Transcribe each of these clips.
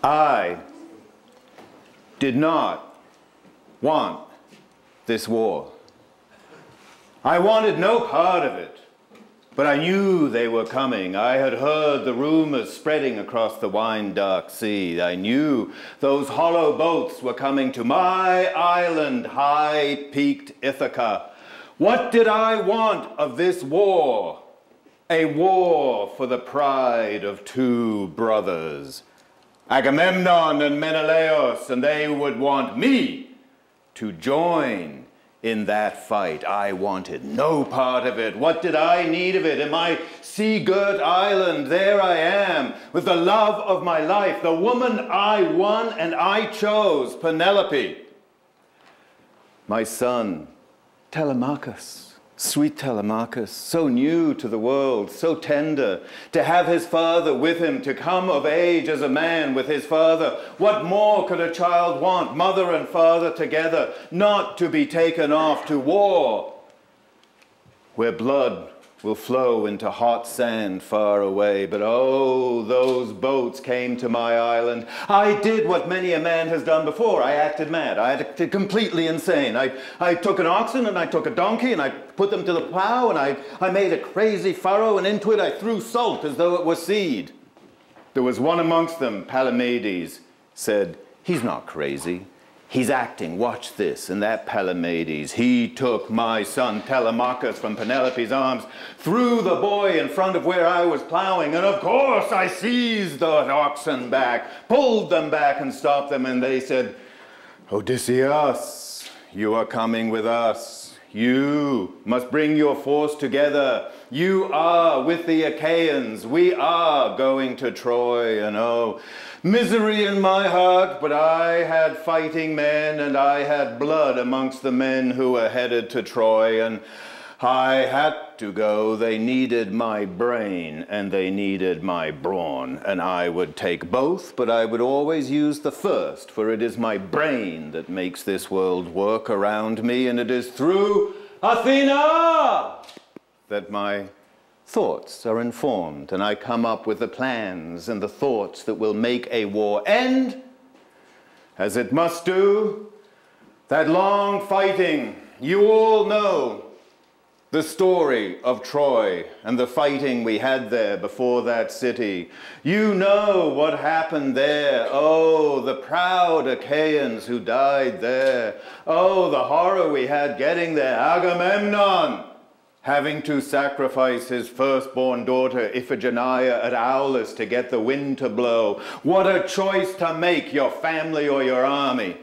I did not want this war. I wanted no part of it, but I knew they were coming. I had heard the rumors spreading across the wine-dark sea. I knew those hollow boats were coming to my island, high-peaked Ithaca. What did I want of this war? A war for the pride of two brothers, Agamemnon and Menelaus, and they would want me to join in that fight. I wanted no part of it. What did I need of it? In my sea-girt island, there I am, with the love of my life, the woman I won and I chose, Penelope. My son, Telemachus, sweet Telemachus, so new to the world, so tender, to have his father with him, to come of age as a man with his father. What more could a child want? Mother and father together, not to be taken off to war, where blood will flow into hot sand far away. But oh, those boats came to my island. I did what many a man has done before. I acted mad. I acted completely insane. I took an oxen and I took a donkey and I put them to the plow and I made a crazy furrow, and into it I threw salt as though it was seed. There was one amongst them, Palamedes, said, "He's not crazy. He's acting, watch this." And that Palamedes, he took my son Telemachus from Penelope's arms, threw the boy in front of where I was plowing, and of course I seized the oxen back, pulled them back and stopped them, and they said, "Odysseus, you are coming with us. You must bring your force together. You are with the Achaeans. We are going to Troy." And oh, misery in my heart, but I had fighting men and I had blood amongst the men who were headed to Troy, and I had to go. They needed my brain and they needed my brawn, and I would take both, but I would always use the first, for it is my brain that makes this world work around me, and it is through Athena that my thoughts are informed, and I come up with the plans and the thoughts that will make a war end, as it must do. That long fighting, you all know the story of Troy and the fighting we had there before that city. You know what happened there. Oh, the proud Achaeans who died there. Oh, the horror we had getting there. Agamemnon having to sacrifice his firstborn daughter Iphigenia at Aulis to get the wind to blow. What a choice to make, your family or your army.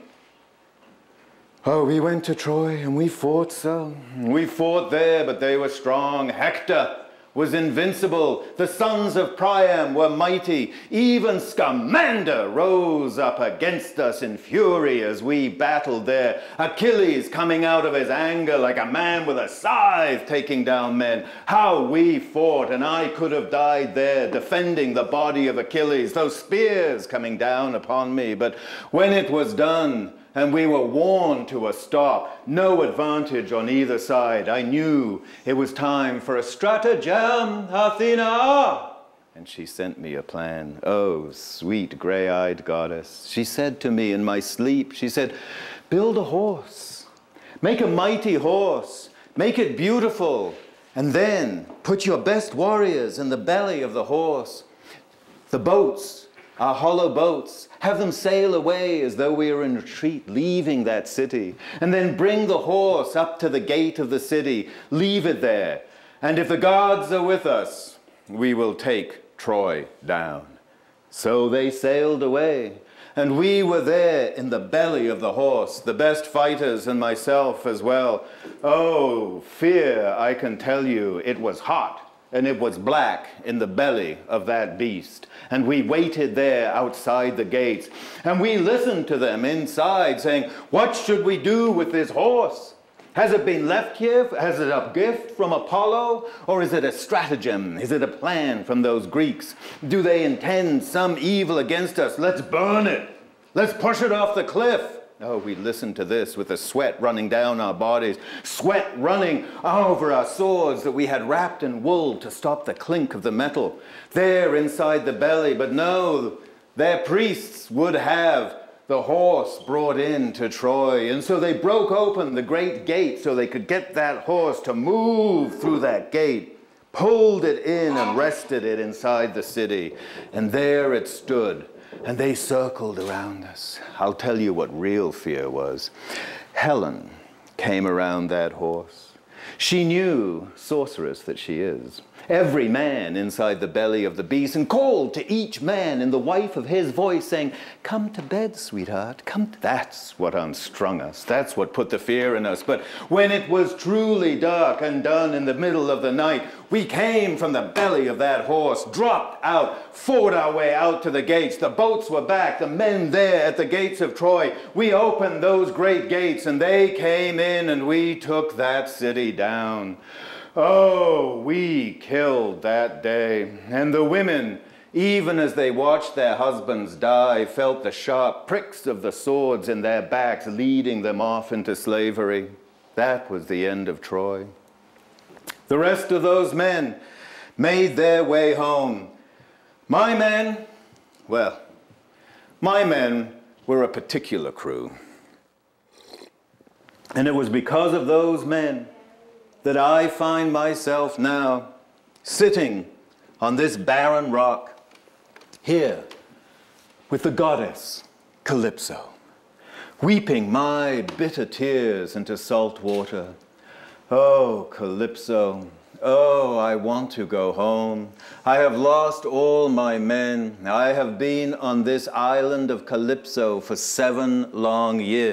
Oh, we went to Troy and we fought so. We fought there, but they were strong. Hector was invincible. The sons of Priam were mighty. Even Scamander rose up against us in fury as we battled there. Achilles coming out of his anger like a man with a scythe taking down men. How we fought, and I could have died there defending the body of Achilles, those spears coming down upon me. But when it was done, and we were worn to a stop, no advantage on either side, I knew it was time for a stratagem, Athena. And she sent me a plan. Oh, sweet gray-eyed goddess. She said to me in my sleep, she said, "Build a horse. Make a mighty horse. Make it beautiful. And then put your best warriors in the belly of the horse. The boats are hollow boats. Have them sail away as though we were in retreat, leaving that city. And then bring the horse up to the gate of the city. Leave it there. And if the gods are with us, we will take Troy down." So they sailed away. And we were there in the belly of the horse, the best fighters and myself as well. Oh, fear, I can tell you, it was hot. And it was black in the belly of that beast. And we waited there outside the gates. And we listened to them inside saying, "What should we do with this horse? Has it been left here? Has it a gift from Apollo? Or is it a stratagem? Is it a plan from those Greeks? Do they intend some evil against us? Let's burn it. Let's push it off the cliff." Oh, we listened to this with the sweat running down our bodies, sweat running over our swords that we had wrapped in wool to stop the clink of the metal there inside the belly. But no, their priests would have the horse brought in to Troy. And so they broke open the great gate so they could get that horse to move through that gate, pulled it in and rested it inside the city. And there it stood, and they circled around us. I'll tell you what real fear was. Helen came around that horse. She knew, sorceress that she is, every man inside the belly of the beast, and called to each man in the wife of his voice, saying, "Come to bed, sweetheart, come to..." That's what unstrung us. That's what put the fear in us. But when it was truly dark and done in the middle of the night, we came from the belly of that horse, dropped out, fought our way out to the gates. The boats were back, the men there at the gates of Troy. We opened those great gates, and they came in, and we took that city down. Oh, we killed that day. And the women, even as they watched their husbands die, felt the sharp pricks of the swords in their backs, leading them off into slavery. That was the end of Troy. The rest of those men made their way home. My men, well, my men were a particular crew. And it was because of those men that I find myself now sitting on this barren rock here with the goddess Calypso, weeping my bitter tears into salt water. Oh, Calypso, oh, I want to go home. I have lost all my men. I have been on this island of Calypso for 7 long years.